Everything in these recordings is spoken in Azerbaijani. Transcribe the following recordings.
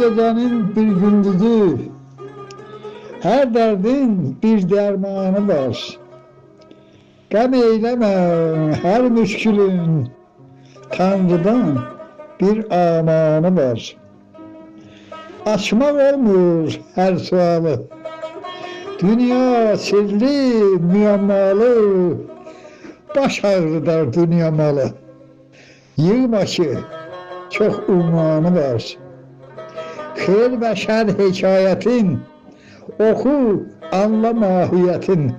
gecenin bir gündüzü, her derdin bir dermanı var. Gəm eyleme her müşkülün, Tanrı'dan bir amanı var. Açmak olmuyor her sualı, dünya sirli müyammalı, baş ağrıdır dünya malı. Yığma ki çok unvanı var. Xeyr ve şer hikayetin, oku anla mahiyetin.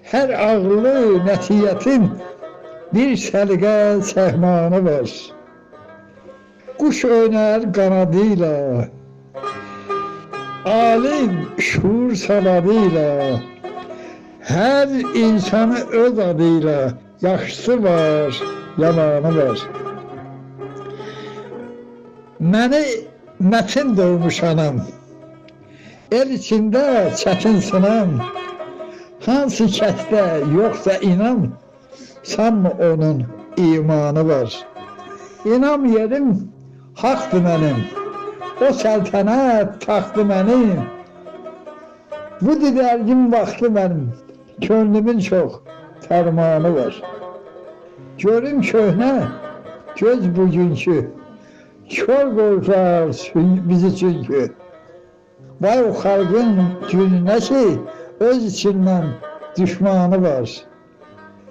Her ağırlı netiyetin bir səliqə səhmanı var. Kuş oynar kanadıyla, alim şuur savadıyla, her insanı öz adıyla, yaxşısı var, yamanı var. Məni mətin doğmuş anam, el içində çətin sınan, hansı kəsdə yoxsa inan, sanma onun imanı var. İnam yerim haqdır mənim, o səltənət taxtı mənim, bu didərgin vaxtı mənim, könlümün çox fərmanı var. Görüm köhnə, göz bugünkü, kör qorxar bizi çünkü. Vay o xalqın gününə ki, öz içindən düşmanı var.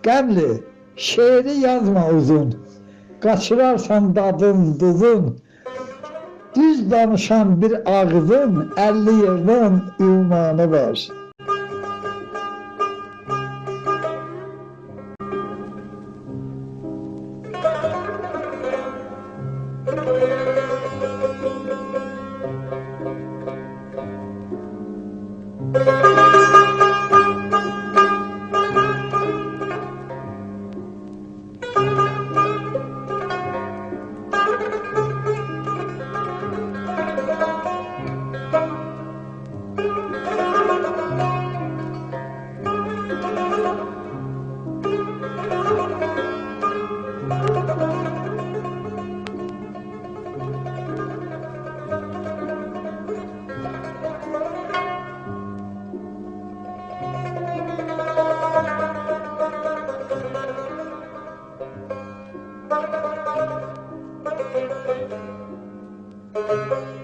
Qəmli, şeiri yazma uzun, qaçırarsan dadın, duzun, düz danışan bir ağzın 50 yerdən ünvanı var. Thank you.